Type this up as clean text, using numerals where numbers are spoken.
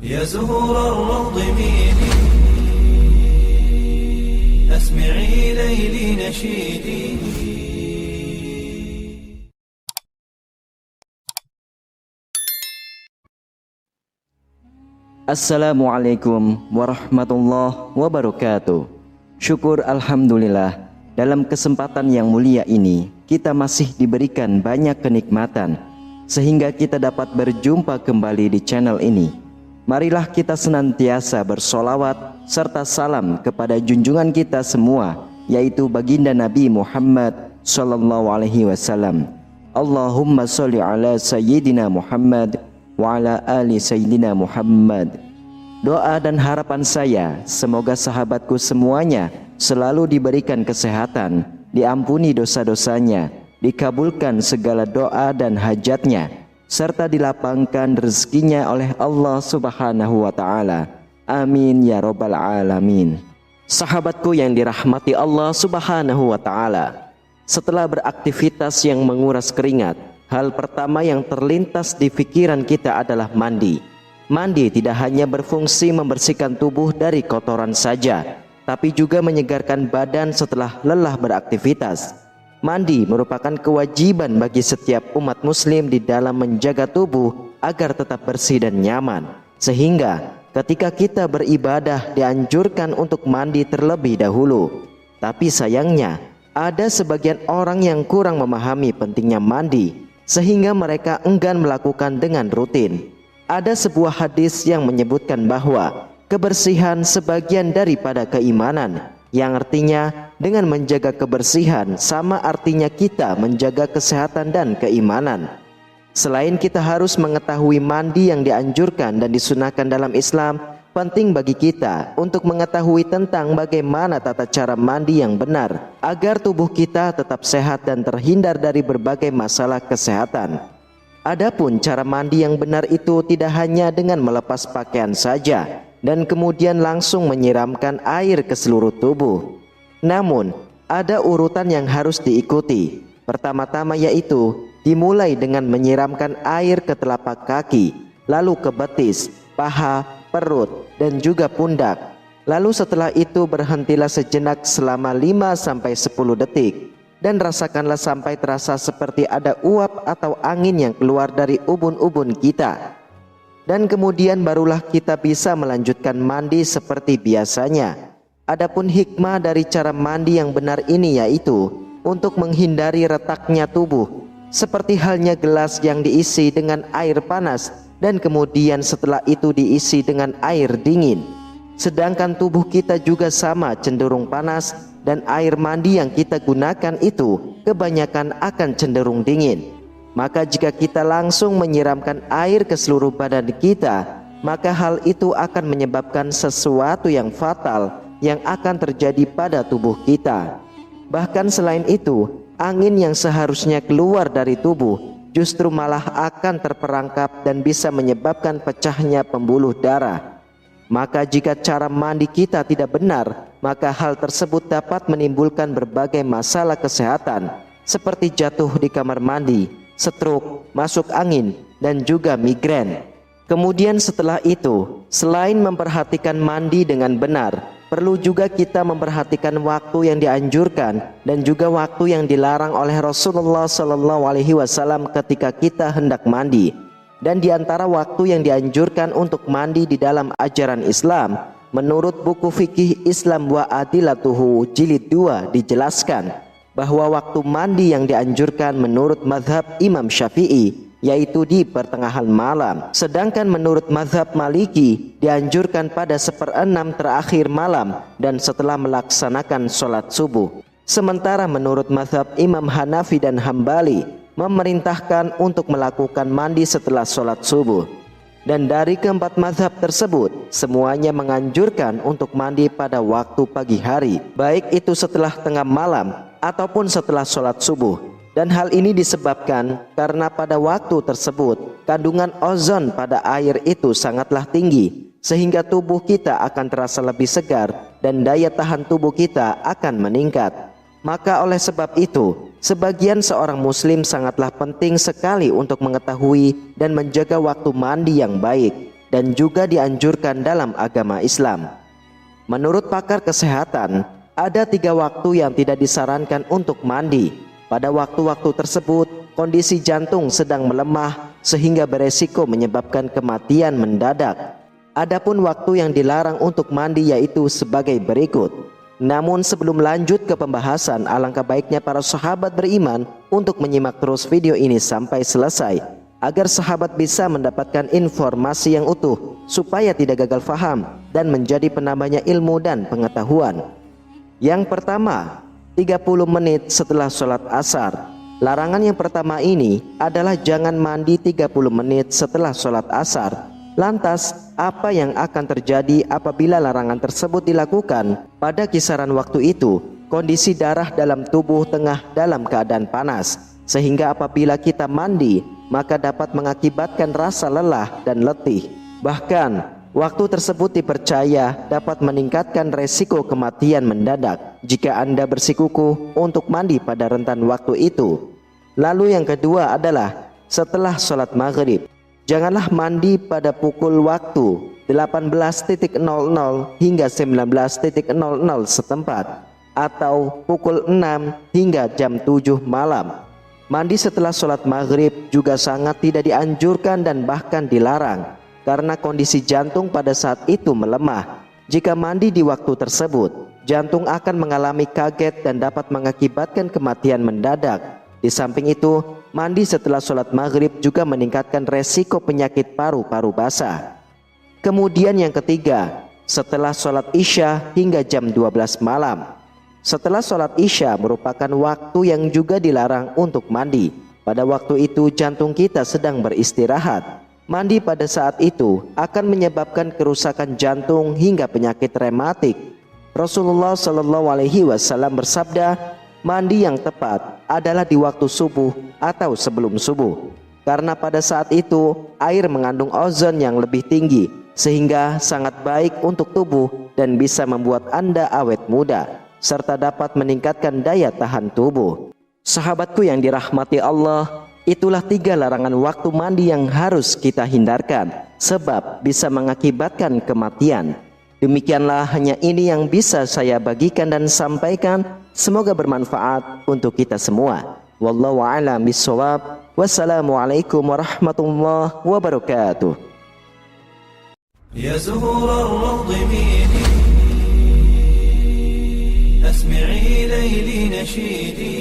يا زهور الروض ميدي أسمعي ليلي نشيدي. Assalamualaikum warahmatullahi wabarakatuh. Syukur alhamdulillah, dalam kesempatan yang mulia ini kita masih diberikan banyak kenikmatan sehingga kita dapat berjumpa kembali di channel ini. Marilah kita senantiasa bersolawat serta salam kepada junjungan kita semua, yaitu baginda Nabi Muhammad sallallahu alaihi wasallam. Allahumma sholli ala sayyidina Muhammad wa ala ali sayyidina Muhammad. Doa dan harapan saya, semoga sahabatku semuanya selalu diberikan kesehatan, diampuni dosa-dosanya, dikabulkan segala doa dan hajatnya, serta dilapangkan rezekinya oleh Allah Subhanahu wa ta'ala. Amin ya rabbal alamin. Sahabatku yang dirahmati Allah Subhanahu wa ta'ala, setelah beraktivitas yang menguras keringat, hal pertama yang terlintas di pikiran kita adalah mandi. Mandi tidak hanya berfungsi membersihkan tubuh dari kotoran saja, tapi juga menyegarkan badan setelah lelah beraktivitas. Mandi merupakan kewajiban bagi setiap umat muslim di dalam menjaga tubuh agar tetap bersih dan nyaman. Sehingga ketika kita beribadah dianjurkan untuk mandi terlebih dahulu. Tapi sayangnya ada sebagian orang yang kurang memahami pentingnya mandi, sehingga mereka enggan melakukan dengan rutin. Ada sebuah hadis yang menyebutkan bahwa kebersihan sebagian daripada keimanan, yang artinya dengan menjaga kebersihan sama artinya kita menjaga kesehatan dan keimanan. Selain kita harus mengetahui mandi yang dianjurkan dan disunahkan dalam Islam, penting bagi kita untuk mengetahui tentang bagaimana tata cara mandi yang benar agar tubuh kita tetap sehat dan terhindar dari berbagai masalah kesehatan. Adapun cara mandi yang benar itu tidak hanya dengan melepas pakaian saja dan kemudian langsung menyiramkan air ke seluruh tubuh. Namun, ada urutan yang harus diikuti. Pertama-tama yaitu dimulai dengan menyiramkan air ke telapak kaki, lalu ke betis, paha, perut, dan juga pundak. Lalu setelah itu berhentilah sejenak selama 5-10 detik. Dan rasakanlah sampai terasa seperti ada uap atau angin yang keluar dari ubun-ubun kita. Dan kemudian barulah kita bisa melanjutkan mandi seperti biasanya. Adapun hikmah dari cara mandi yang benar ini yaitu untuk menghindari retaknya tubuh, seperti halnya gelas yang diisi dengan air panas dan kemudian setelah itu diisi dengan air dingin. Sedangkan tubuh kita juga sama cenderung panas, dan air mandi yang kita gunakan itu kebanyakan akan cenderung dingin. Maka jika kita langsung menyiramkan air ke seluruh badan kita, maka hal itu akan menyebabkan sesuatu yang fatal yang akan terjadi pada tubuh kita. Bahkan selain itu, angin yang seharusnya keluar dari tubuh justru malah akan terperangkap dan bisa menyebabkan pecahnya pembuluh darah. Maka jika cara mandi kita tidak benar, maka hal tersebut dapat menimbulkan berbagai masalah kesehatan seperti jatuh di kamar mandi, stroke, masuk angin, dan juga migrain. Kemudian setelah itu, selain memperhatikan mandi dengan benar, perlu juga kita memperhatikan waktu yang dianjurkan dan juga waktu yang dilarang oleh Rasulullah SAW ketika kita hendak mandi. Dan di antara waktu yang dianjurkan untuk mandi di dalam ajaran Islam, menurut buku fikih Islam wa Adilatuhu jilid 2 dijelaskan bahwa waktu mandi yang dianjurkan menurut mazhab Imam Syafi'i yaitu di pertengahan malam, sedangkan menurut mazhab Maliki dianjurkan pada 1/6 terakhir malam dan setelah melaksanakan sholat subuh. Sementara menurut mazhab Imam Hanafi dan Hambali memerintahkan untuk melakukan mandi setelah sholat subuh. Dan dari keempat mazhab tersebut, semuanya menganjurkan untuk mandi pada waktu pagi hari, baik itu setelah tengah malam ataupun setelah sholat subuh. Dan hal ini disebabkan karena pada waktu tersebut kandungan ozon pada air itu sangatlah tinggi, sehingga tubuh kita akan terasa lebih segar dan daya tahan tubuh kita akan meningkat. Maka oleh sebab itu, sebagian seorang muslim sangatlah penting sekali untuk mengetahui dan menjaga waktu mandi yang baik. dan juga dianjurkan dalam agama Islam. Menurut pakar kesehatan, ada 3 waktu yang tidak disarankan untuk mandi. Pada waktu-waktu tersebut, kondisi jantung sedang melemah sehingga beresiko menyebabkan kematian mendadak. Adapun waktu yang dilarang untuk mandi yaitu sebagai berikut. Namun sebelum lanjut ke pembahasan, alangkah baiknya para sahabat beriman untuk menyimak terus video ini sampai selesai, agar sahabat bisa mendapatkan informasi yang utuh, supaya tidak gagal faham dan menjadi penambahnya ilmu dan pengetahuan. Yang pertama, 30 menit setelah sholat asar. Larangan yang pertama ini adalah jangan mandi 30 menit setelah sholat asar. Lantas, apa yang akan terjadi apabila larangan tersebut dilakukan? Pada kisaran waktu itu, kondisi darah dalam tubuh tengah dalam keadaan panas, sehingga apabila kita mandi, maka dapat mengakibatkan rasa lelah dan letih. Bahkan, waktu tersebut dipercaya dapat meningkatkan resiko kematian mendadak jika Anda bersikukuh untuk mandi pada rentan waktu itu. Lalu yang kedua adalah setelah sholat maghrib. Janganlah mandi pada pukul waktu 18.00 hingga 19.00 setempat, atau pukul 6 hingga jam 7 malam. Mandi setelah sholat maghrib juga sangat tidak dianjurkan dan bahkan dilarang, karena kondisi jantung pada saat itu melemah. Jika mandi di waktu tersebut, jantung akan mengalami kaget dan dapat mengakibatkan kematian mendadak. Di samping itu, mandi setelah sholat maghrib juga meningkatkan resiko penyakit paru-paru basah. Kemudian yang ketiga, setelah sholat isya hingga jam 12 malam. Setelah sholat isya merupakan waktu yang juga dilarang untuk mandi. Pada waktu itu jantung kita sedang beristirahat. Mandi pada saat itu akan menyebabkan kerusakan jantung hingga penyakit rematik. Rasulullah SAW bersabda, mandi yang tepat adalah di waktu subuh atau sebelum subuh, karena pada saat itu air mengandung ozon yang lebih tinggi, sehingga sangat baik untuk tubuh dan bisa membuat Anda awet muda, serta dapat meningkatkan daya tahan tubuh. Sahabatku yang dirahmati Allah, itulah 3 larangan waktu mandi yang harus kita hindarkan, sebab bisa mengakibatkan kematian. Demikianlah, hanya ini yang bisa saya bagikan dan sampaikan. Semoga bermanfaat untuk kita semua. Wallahu a'lam bishawab. Wassalamualaikum warahmatullahi wabarakatuh. يا زهور الروض ميدي أسمعي ليلي نشيدي